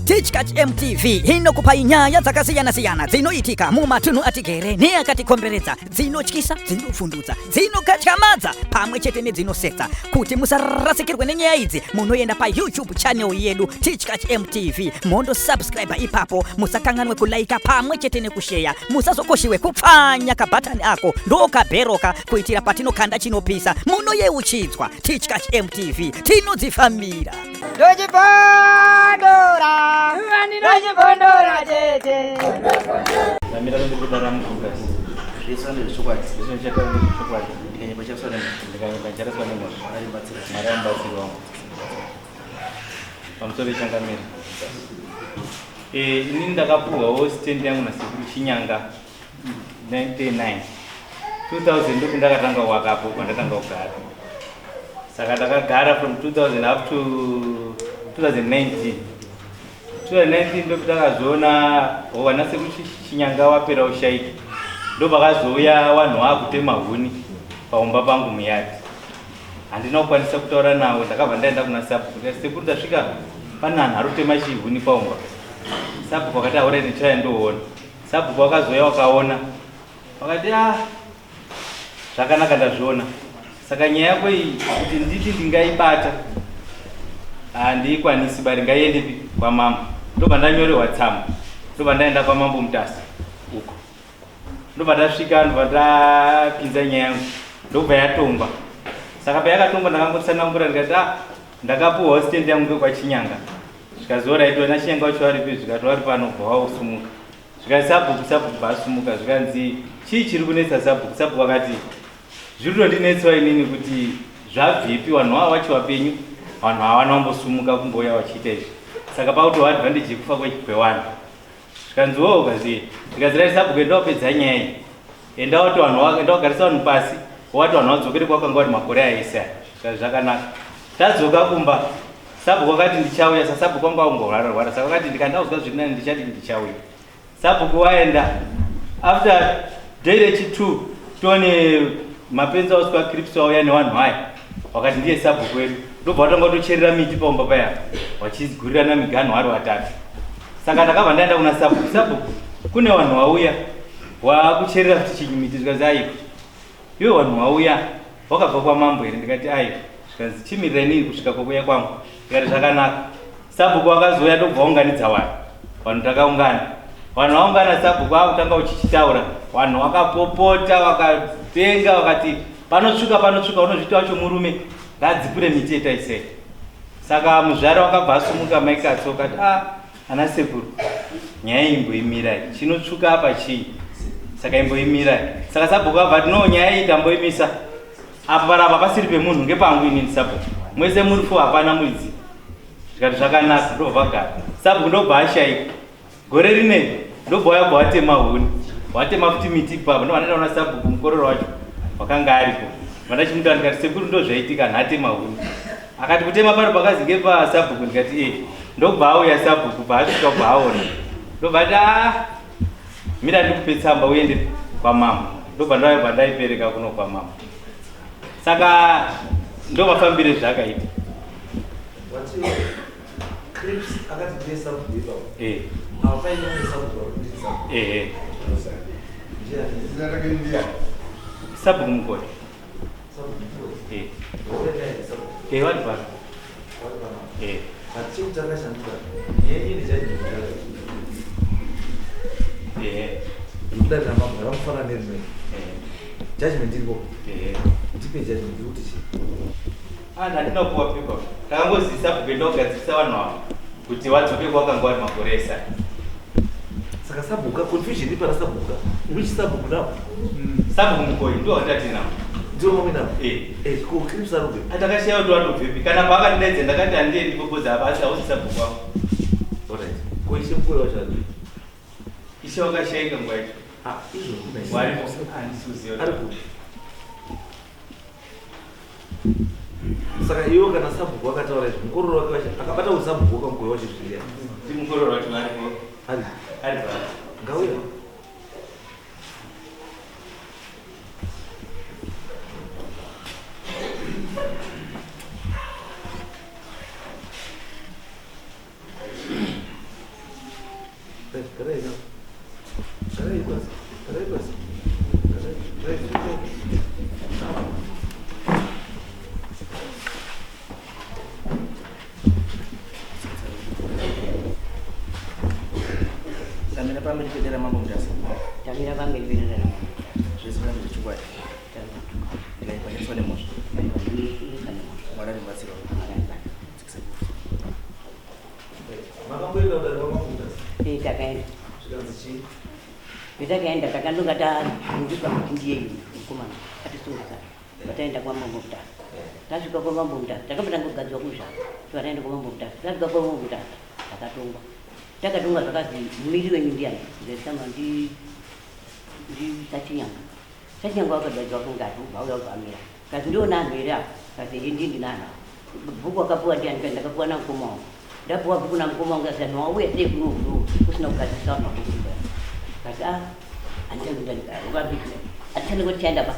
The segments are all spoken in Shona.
Teachcat MTV inokupa inyaya dzakasiyana-siyana dzinoitika mumatunhu atigere neakatikomberedza, dzinotyisa, dzinofundutsa, dzinokatyamadza pamwe chete nedzinosetsa. Kuti musarasikirwe nenyaya idzi, munoenda pa YouTube channel yedu Teachcat MTV, mondo subscribe ipapo, musakanganwe kulaika pamwe chete nekushare, musazokoshiwe kupfanya kabhatani ako ndokabheroka kuitira patinokanda chinopisa munoyeuchidzwa. Teachcat MTV tinodzifambira. Ini ndakapuhwawo stand yangu nasekuru Chinyanga 99 2000 ndipo ndakatanga wakapo kwandakanga kugara. Saka ndakagara from 2000 up to 2019 ndipo takazoona wana sekuru Chinyanga wapera ushaiki, ndipo pakazouya vanhu vakutema huni paumba pangu muyadi. Handina kukwanisa kutaura nawo, ndakabva ndaenda kuna sabhuku. Sekuru ndasvika pane vanhu vari kutema chihuni paumba. Sabhuku wakati aureni chaya ndoona. Sabhuku wakazouya wakaona, wakati zvakanaka ndazviona. Saka nyaya yako iyi kuti nditi ndingaibata handiikwanisi, bari ngaiende kwamambo. Ndobva ndanyorerwa tsamba, ndobva ndaenda kwamambo Mutasa uko. Ndobva ndasvika, ndobva ndapinza nyaya yangu, ndobva yatongwa. Saka payakatongwa ndakangotsanangura ndikati ndakapuhwawo stand yangu ngekwaChinyanga. Zvikazora itona Chinyanga wacho waripi, zvikati wari pano bva wausumuka. Zvikati sabhuku bhaasumuka, zvikanzi chii chiri kunetsa sabhuku. Sabhuku akati zviri kundinetsawo inini kuti zvabvipi, vanhu vava vachiwa penyu, vanhu havana kumbosumuka kumbouya vachiita izvi. Saka pakuti advantage yekufa kwevanhu. Zvikanzi ukazi ndikazira sabhuku enda wapedza nyaya iyi, enda wati vanhu, enda wagarisa vanhu pasi, wati vanhu vadzokere kwakanga vari makore aisa. Zvikati zvakanaka. Tadzoka kumba, sabhuku akati ndichauya. Sabhuku wanga wangorwara, saka akati ndikandaudzwa zviri nani ndichati ndichauya. Sabhuku waenda, after day rechi2 tone mapenzi auswa clips wauya nevanhu aya, wakati ndiye sabhuku wedu. Ndobva watanga kutocherera miti paumba paya, vachigurirana miganhu vari vatatu. Saka ndakabva ndaenda kuna sabhuku. Sabhuku kune vanhu vauya vakucherera kuti miti. Zvikanzi aiwa, iwe vanhu vauya wakabva kwamambo here? Ndikati aiwa. Zvikanzi chimirira inini kusvika kwekuuya kwangu. Ndikati zvakanaka. Sabhuku wakazouya ndobva waunganidza vanhu takaungana. Vanhu vaungana, sabhuku akutanga uchichitaura, vanhu vakapopota vakatenga vakati panotsvuka unozviti wacho murume ngadzipure miti yetaisei. Saka muzvara wakabva asumuka maiki atsoka ati ana sekuru, nyaya imboimirai, chinotsvuka apa chii? Saka imboimirai. Saka sabhuku abva ati no, nyaya iyi tamboimisa apa parapa pasiri pemunhu, ngepangu inini sabhuku, mwese muri fu hapana muridzi. Zvikati zvakanaka, ndobva vagara. Sabhuku ndobva ashaika. Gore rineri ndobva wayabva watema huni, watema futi miti ipapo. Ndobva ndaenda kuna sabhuku, mukororo wacho wakanga aripo. Vandachimuta ndikati sekuru ndozvaitika, nhatema huni. Akati kutema pari pakazi ngepasabhuku. Ndikati ndobva auya sabhuku, paasvika kubva aona. Ndobva ati mira ndikupe tsamba uende kwamambo. Ndobva ndayabva ndaipereka kuno kwamambo. Saka ndovafambire zvakaita. Sabhuku mukoni. Vari pano. Handina kuwa pepa. Takangozi sabhuku enda kugadzirisa vanhu ava kuti vadzoke kwakanga vari makore aisai. Saka sabhuku confusion iri pana sabhuku. Which sabhuku now? Sabhuku mukoni ndiwo watati nawo. Ndiwo mami nawo? Ko clips ari kubve. Atakashaya kuti watobvepi. Kana paakatidaidza ndakati handiendi popoza apa, asi hausi sabhuku wako. Alright. Ko ishe mukuru wacho ari? Ishe wakashayika nguva yacho. Izvo kuna ishe. Waripo. Handisiuziva. Aripo. Saka iwo kana sabhuku wakataura izvo, mukororo wake wacho akabata kuti sabhuku wakamugoi wacho zviya. Ndi mukororo wacho aripo. Aripo. Ngauya. Samina pamili kuendera mambo Mutasa. Tamira pamili kuendera. Zvesera mutichukwa. Ndikaipanyiswa nemozvo. Mwari mubatsiro. Makamboenda kudari kwamambo Mutasa. Takaenda. Zvikanzi chii? Petakaenda takandonga tandipa kuti ndiye mukomana atisungusa. Pataenda kwamambo Mutasa. Tasvika kwamambo Mutasa. Takapota ngogadzwa kuzva. Tikaenda kwamambo Mutasa. Tasvika kwamambo Mutasa. Takatongwa. Takatunga zvakazi mumiri wenyu ndiani ndesama ndi Sachinyanga. Sachinyanga wakadaidzwa kungati ubva ubvamira kazi ndiwo nanhu here apa kazi ndindi nanhu bhuku wakapuwa ndiani kazi ndakapuwa namukoma wangu ndapuwa bhuku namukoma wangu kazi anhu wauya sei kuno kusina kugadzisa mabhuku kazi handitani kuti chaenda ba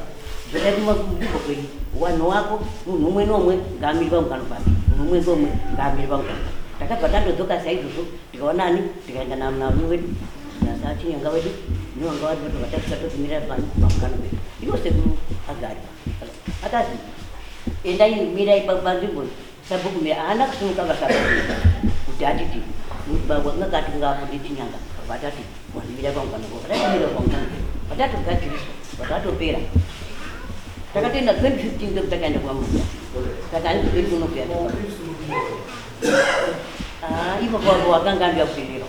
zvodaima kubhuko kwenyu wanhu wako munhu umwe nomwe ngaamiri pamugano pake munhu umwe nomwe ngaamiri pamugano takabva tandodzoka saizvozvo tikaonani tikaenda namunhu wedu nasachinyanga wedu niwanga wadoti vatasvika tokumira pamugano wedu iwo sekuru agari akazi endai mirai panzvimbo sabhukumira haana kusimuka vasabhukumira kuti atiti wangakati ngapo ndichinyanga vatati wanimira pamugano vatatimira pamugano vatatogadziriswa vatatopera takatoenda 2015 ndokuti takaenda kwamuda saka handizoperi kunobvira ivo kwavo wakanga ndo yakuperera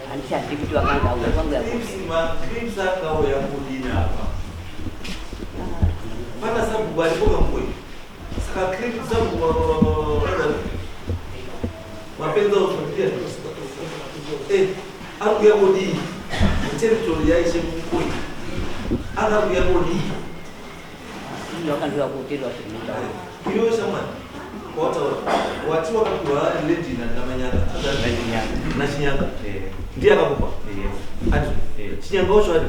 handishandi kuti wakanga auya kwangu yakauya kudini apa pana sabhuku aripo kamboyi saka clip sabhuku mapenza uzotia akuya kudini territory yaishe mukoi akakuya kudini wakandiwa kuutirwa iyo shamani wati wakapiwa legina ndamanyanga nachinyanga ndiye akakupa ati chinyanga wacho ari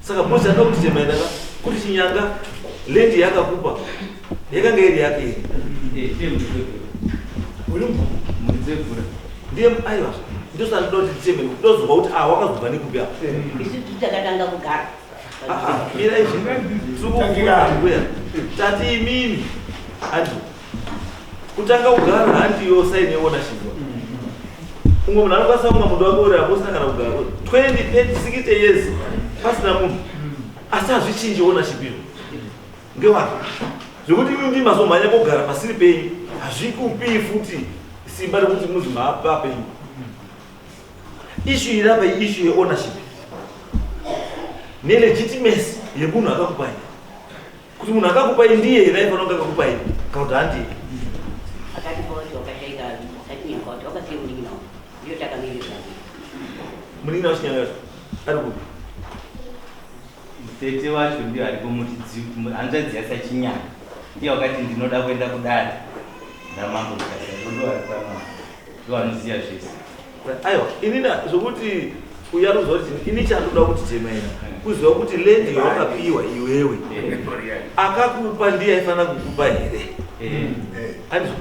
saka bhosi anda kuti chemaendaka kuti chinyanga lendi yakakupa yakanga iri yake ndiye aiwa ndosandoti ticheme ndozova kuti wakazobva nekupi apa isi titakatanga kugara mira izvi tikukuya tati imini antu kutanga kugara handiyo saine ownership umwe munhu anokwanisa kunga munhu wake uri apo usina kana kugara 20-30-60 years pasina munhu asi hazvichinji ownership iro ngewake zvekuti imi ndi mazomhanya kugara pasiri penyu hazvikupi futi simba rekuti muzi maapa penyu issue irapa issue yeownership nelegitimacy yemunhu akakupai kuti munhu akakupai ndiye here aifanira kunge akakupai kana kuti handiye akatipaoti wakashaika sachinyanga kuti wakasiye munin'ina wacho iyo takamirira munin'ina wachinyanga yacho ari kupi mutete wacho ndiyo aripo hanzvadzi yasachinyanga ndiye wakati ndinoda kuenda kudare namambo mukasaidodoaripama ndovanoziya zvese aiwa inina zvokuti uyaruzwa kuti ini chandoda kuti chemaina kuziva kuti lendi yawakapiwa iwewe akakupa ndiye aifanira kukupa here andizvo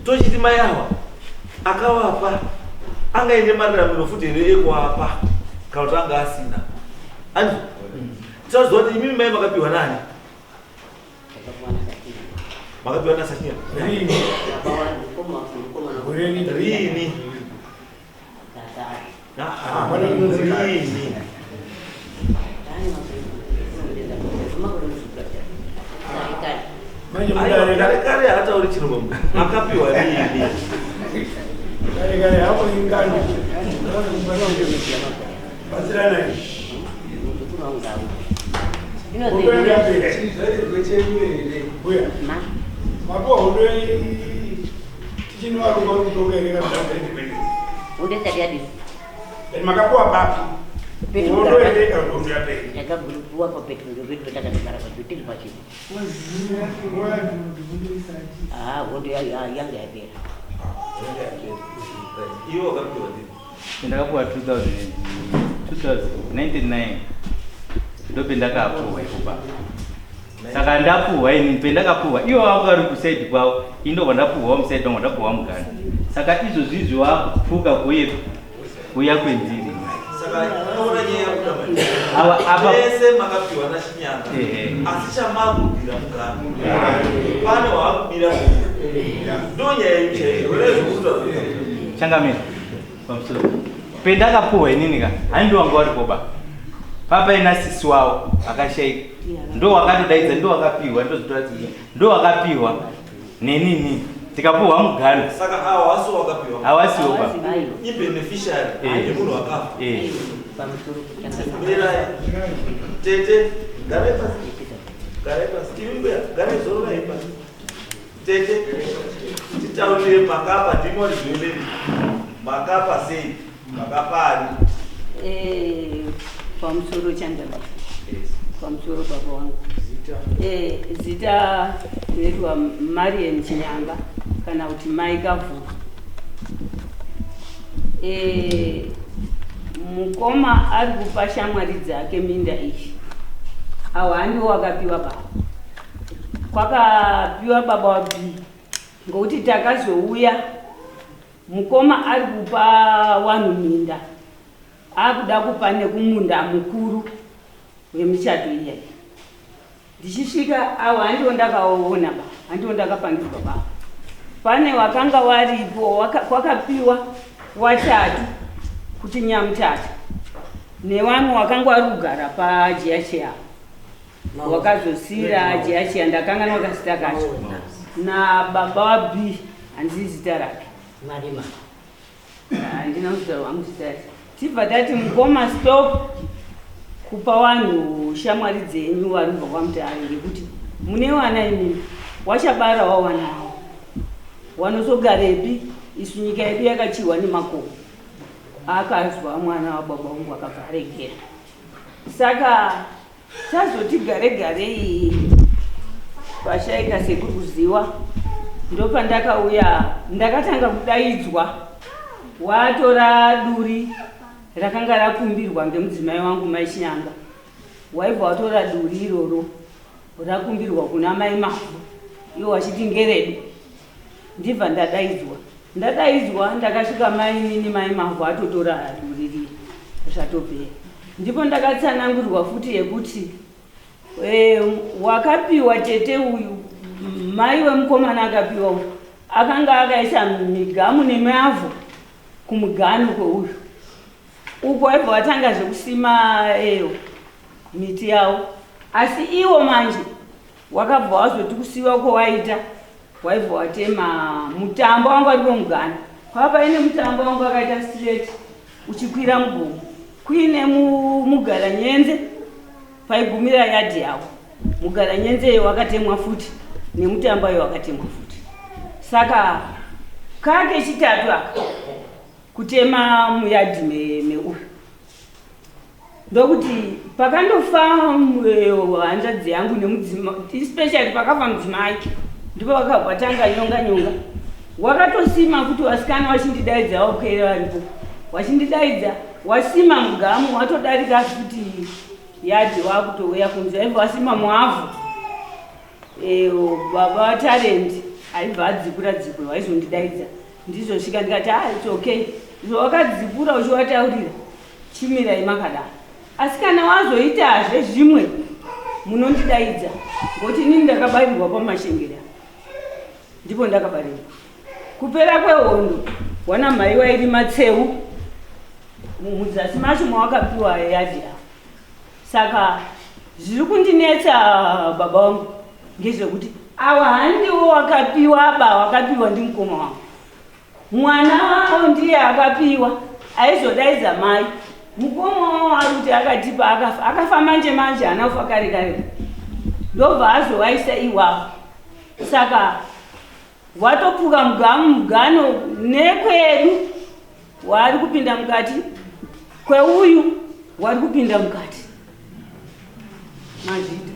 tochiti mai awa akawapa angaine mararamiro futi here ekuapa kana kuti anga asina andizvo tichaziva kuti imimi mai makapiwa nani makapiwa nasachinya rini rini kare hatauri chirungu akapiwa rini makapuwa papi unoendeka ndombi yapei yakagulupuwa papetu ndopetu takatogara pachotiri pachini hondo yanga yapera iwo wakapiwa ndini ndakapuwa 2099 ndopendakapuwa ikupa saka ndapuwa ini pendakapuwa iwo wakari kusaidi kwavo indobva ndapuwa musaidi wangu ndapuwa mugana saka izvozvizvi wakufuka kuya kwenziri saka unoona nyaya yekuda vese makapiwa nachinyanga asi chamakubvira mugano pane waakubira ndo nyaya yemuchaizvoezvokuda changamira pamusoro pendakapuwa inini ka hani ndo wanga warikoba papaina sisi wavo akashaika ndo wakatodaidza ndo wakapiwa ndozotoratidza ndo wakapiwa nenini tikapuwa mugano saka hawasi wakapiwa hawasiwo ibeneficiary yemunhu wakafa mirai tete gare pasi timimbuya gare zororai pasi tete titaurire makapa ndimo rizvoeleni makapa sei makapa ari pamusoro chandaba pamusoro baba wangu zita rinoitwa Marian Chinyanga kana kuti mai Kavhuka. Mukoma ari kupa shamwari dzake minda iyi awa handiwo wakapiwa baba kwakapiwa baba wabii ngokuti takazouya mukoma ari kupa wanhu minda akuda kupa nekumunda mukuru wemuchato iyai ndichisvika awo handiwo ndakaona ba handiwo ndakapangirwa baba pane wakanga waripo kwakapiwa watatu kuti nyamutatu nevamwe wakanga wari kugara pajiacheya wakazosira jiacheya ndakanga wakazita kacho na baba wabi handizi zita rake handina kuzita wangu zita rake tibva tati mukoma stop kupa vanhu shamwari dzenyu varibva kwamutare ngekuti mune wana imini wachabarawo wana wavo wanozogarepi isu nyika yedu yakachiwa nemakomo akazwa mwana wababa wangu akabva aregera saka tazoti gare garei pashaika sekuri kuziwa ndopandakauya ndakatanga kudaidzwa watora duri rakanga rakumbirwa ngemudzimai wangu mai Chinyanga waibva watora duri iroro rakumbirwa kuna mai Mavhu iwo wachiti ngeredu ndibva ndadaidzwa ndakasvika mai nini mai Mavhu atotora duri riri zvatopera ndipo ndakatsanangurirwa futi yekuti wakapiwa tete uyu mai wemukomana akapiwa uyu akanga akaisa migamu nemavhu kumugano kweuyu uko waibva watanga zvekusima miti yavo asi iwo manje wakabva wazoti kusiwa kwowaita waibva watema mutambo wangu aripo mugano kwapaine mutambo wangu akaita straight uchikwira mugomo kuine mugara nyenze paigumira yadhi yavo mugara nyenze iyo wakatemwa futi nemutambo iyo wakatemwa futi saka kake chitatu aka kutema muyadhi meuyu ndokuti pakandofa hanzvadzi yangu nemudzima especially pakafa mudzimai ndipo vakabvatanga nyonga wakatosima kuti wasikana wachindidaidza wakuera varipo wachindidaidza wasima mugamu watodarika kuti yadhi wakutouya kunzi aibva wasima muavhu baba watarendi aibva adzikura waizondidaidza ndizosvika ndikati it's okay izvo wakadzipura uchiwataurira chimirai makadaro asi kana wazoitazve zvimwe munondidaidza ngokuti nini ndakabarirwa pamashengera ndipo ndakabarirwa kupera kwehondo wana mhai wairi matseu mudzasi macho mawakapiwa yadhi yavo saka zviri kundinetsa baba wangu ngezvekuti awa handiwo wakapiwa ndimukoma wangu mwana wavo ndiye akapiwa aizodaidza mai mukoma wavo ari kuti akatipa akafa manje haana kufa kare ndobva azowaisa iwavo saka watopuka mugano nekwedu wari kupinda mukati kweuyu wari kupinda mukati mazvita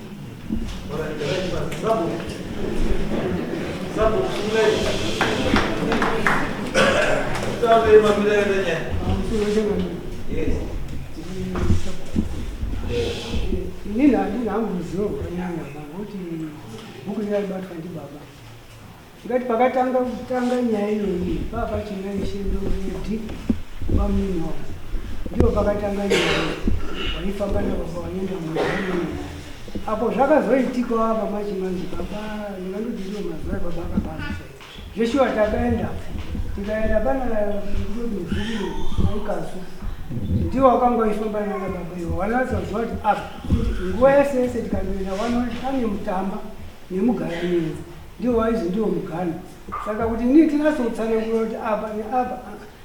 Ndina nguziwo kanyanya kuti buku yalibatwa ndi baba. Ngati pakatanga kutanga nyaya iyoyi papa chinali chindo redi pamino. Ndio pakatanga nyaya waifamba na baba wanyenda mwana. Apo zvakazoitika apa machimanzi baba ndingandodziwa mazwa baba akapasa. Joshua takaenda pana ndozviri maikasu. Ndio wakangoifamba na baba iwo wanazozwa kuti apa nguwa yese tikandoenda wanotane mutamba nemugara nyenzi ndio waizi ndio mugana saka kuti tinasotsana kuti apa neapa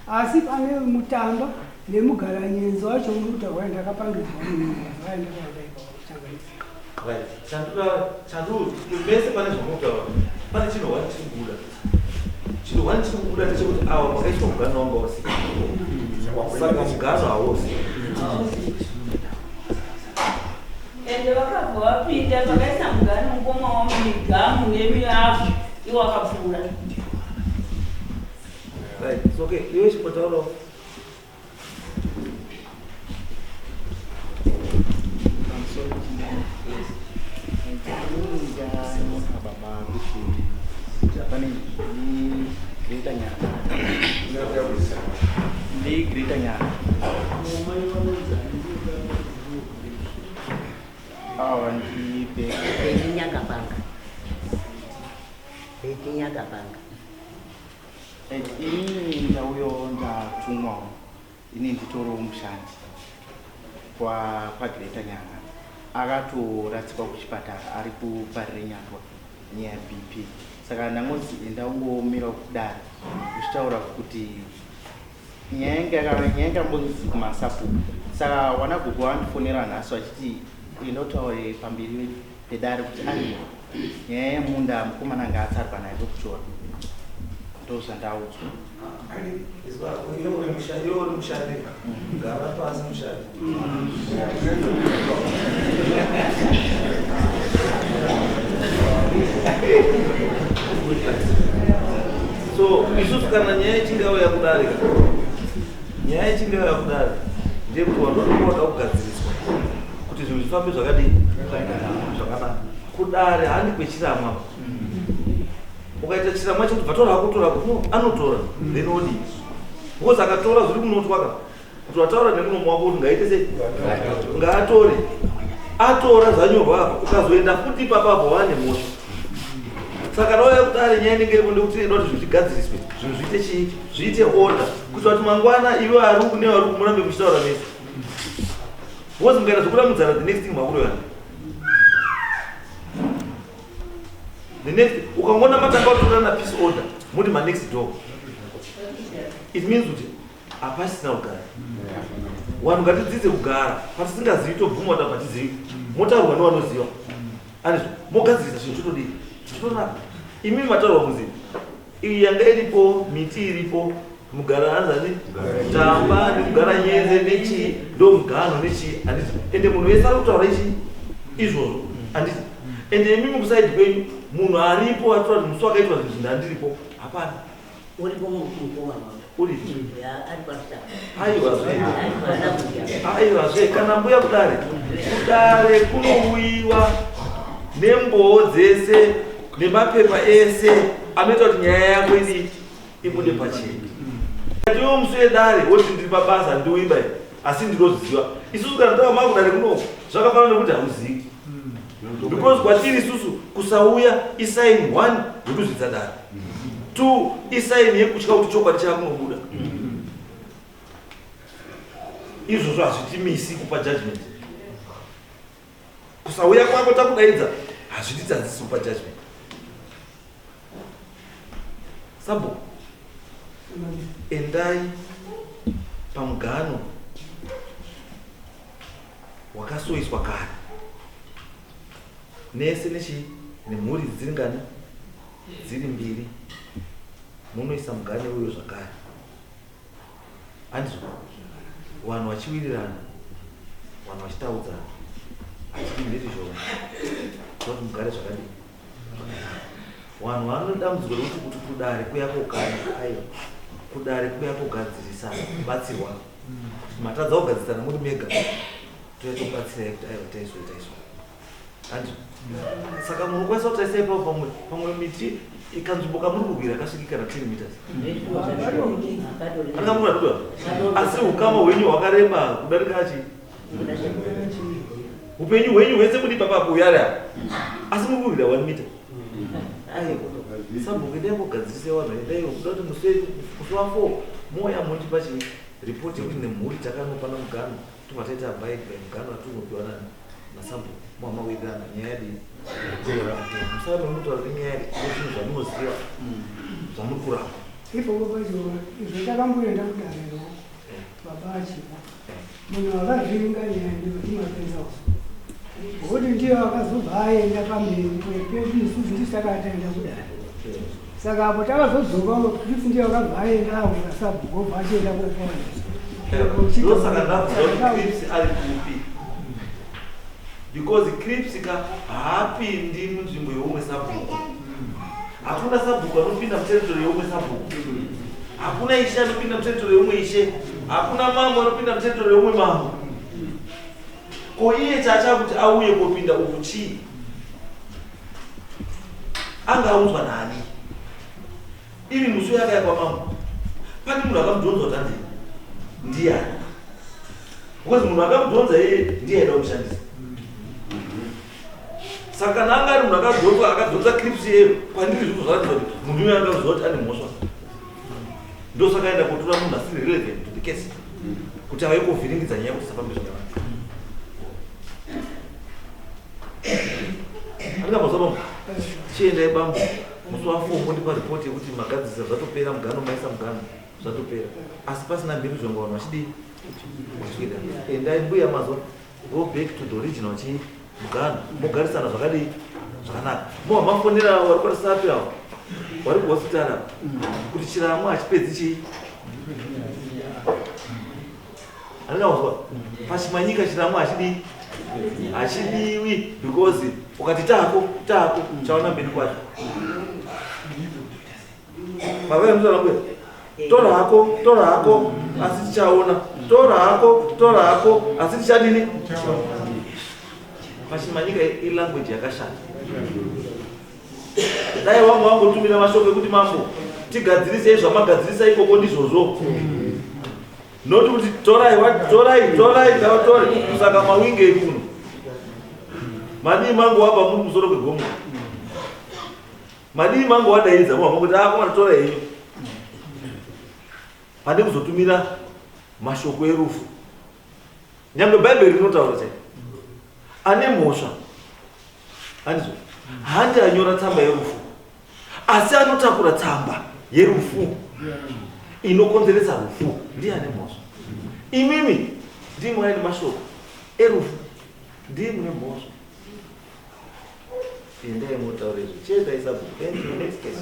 asi pane mutamba nemugara nyenzi wacho uruta waenda akapangidzwa munhu waenda kuchanganisa chandu mese pane zvamutaura pane chinhu wani chirikubuda ndechekuti awa makaitwa mugano wanga wasi saka mugano hausi ende vakabva vapinda vakaisa mugano mukoma wamumigamu nemiafu iwo akapfuura. Okay, iwe chipotauro Grita nyana. Nyagabanga. Ini ndauyo ndatumwa ini nditoro mushandi kwa Greta nyana akatoratsika kuchipatara ari kuparire nyatwa nyaya ya BP saka nangozi ndaungomira kudara uchitaura kuti nyaya yakambonzi kumasapu saka wanagogo wandifonera nhasi vachiti indotaure pamberi pedare kuti ari nyaya yemunda mukomana ngaatsarwa naye kuchora ndozvandaudzwa. Iwo uri mushandi ngava pasi mushandi so isusu kana nyaya ichingauya kudarika ndekuti wanoda kugadziriswa kuti zvinhu zvifambe zvakadini zvakanaka kudare handi kwechiramwa ukaita chiramwa chekuti bvatora hakutora anotora then odii because akatora zviri kunotwaka kuti wataura nemunomo wako kuti ngaite sei ngaatore atora zvanyorwa apa ukazoenda futi ipapapo wane mosha saka nauya kudare nyaya inenge iripo ndekuti inoda kuti zvinhu zvigadziriswe zvinhu zviite chii zviite order kuti vati mangwana iwe varuku nevaruku murambe muchitaura mese because mukaita zvokuramudzana the next thing makuroyana the next ukangona matanga kutorana peace order muti ma next door it means kuti hapasisina kugara vanhu ngatidzidze kugara patisingazivi tobvuma kuti patizivi motaurwa nevanoziva andizvo mogadzirisa zvinhu chitodii chitonaka imi mataurwa muzivi iyi yanga iripo miti iripo mugara anzani tamba nemugara nyenze nechii ndo mugano nechii andizvo ende munhu wese ari kutaura ichi izvozvo andizvo ende imi mukusaidi kwenyu munhu aripo atora kuti musi wakaitwa zvinhu zvindandiripo hapana Uripo mukoma uri ari pasha. aiwazve kana mbuya kudare kunouyiwa nemboo dzese nemapepa ese anoita kuti nyaya yako ini ibude pachena iwo musi wedare woti ndiri pabasa ndiuimba asi ndinoziva isusu kana tava makudare kuno zvakafanana nekuti hauzivi because kwatiri isusu kusauya isaini 1 yekuzvidza dare 2 isaini yekutya kuti chokwadi chakunobuda izvozvo hazvitimisi kupa judgment kusauya kwako takudaidza hazvititadzisi kupa judgment sabo endai pamugano wakasoiswa kare nese nechi nemhuri dziri ngani dziri mbiri munoisa mugane uyo zvakare andizvo vanhu vachiwirirana vanhu vachitaudzana hachidimiri zvona kuti mugare zvakadii vanhu vanodambudzwa kuti kudare kuya kokana aiwa kudare kuya kogadzirisana kubatsirwa matadza kugadzirisana muri mega toyatobatsira kuti aiwa taiswa andi saka munhu kwasa kuti taisai pamwe miti ikanzvimboka muri kukwira yakasvikika na 10 meters angamuratua asi ukama hwenyu hwakareba kudarika achi upenyu hwenyu hwese muri papapo uyara asi muri kukwira 1 meter sabhuku ndaimbogadzirisa vanhu endaiwo kuda kuti musi wa 4 moya muti pachiripoti yekuti nemhuri takanopana mugano tobva taita abide by mugano atunopiwa nasabhuku mwamawirana nyaya yadii musana unotaura kuti nyaya zvinhu zvamunoziva zvamuri kuramba ipopo pacho izvo takamboenda kudariro baba achipa munhu akazviringa nyaya ndimapenza kuti ndiyo akazobva aenda pamberi kwepedu isusu ndisakataenda kudare saka apo takazodzoka kristu ndiyo akabva aenda aura sabhuku obva achienda ndosaka ndakuda kuti crips ari kupi because crips haapindi munzvimbo yeumwe sabhuku hakuna sabhuku anopinda muteritori yeumwe sabhuku hakuna ishe anopinda muteritori yeumwe ishe hakuna mambo anopinda muteritori yeumwe mambo ko iye chacha kuti auye kopinda uku chii angaunzwa nani iri musi yakayakwa mambo pane munhu akamudhonza kuti andi ndiani because munhu akamudhonza iye ndiye aida kushandisa saka kana anga ari munhu akadhonza clips iyeyo pandiri zvinhu zvaratidza kuti munhu uyo angaziva kuti ane mhosva ndosaka aenda kotora munhu asiri relevant to the case kuti ava ikovhiringidza nyaya kuti safambe zvakanaka andingamazva chiendai bambo musi wa 4 mondipa ripoti yekuti magadzirisa zvatopera mugano maisa mugano zvatopera asi pasina mbiru zvonga vanhu vachidii kutyira endai mbuya mazwa go back to the original chii mugano mogarisana zvakadii zvakanaka mowa mafonera vari kwarisapi avo vari kuhosipitari kuti chiramo hachipedzi chii andingamazwa pachimanyika chiramo hachidii hachidiwi because ukati tako chaona mberi kwacho mavaemutarambuya tora hako asi tichaona tora hako asi tichadini pachimanyika ilanguage yakashata dai wangu wangotumira mashoko ekuti mambo tigadzirisei zvamagadzirisa ikoko ndizvozvo noti kuti torai ngavatore kusaka mawinge ekuno madii mangu wabva muri musoro kwegombo madii mangu wadaidza muhamba kuti akomanatora henyu pande kuzotumira mashoko erufu nyangwe bhaibheri rinotaura chai ane mhosva andizvo handi anyora tsamba yerufu asi anotakura tsamba yerufu inokonzeresa rufu ndiye ane mhosva imimi ndimwe aine mashoko erufu ndiye mune mhosva endai motaura izvo chedai sabhuku. Thank you. Next case.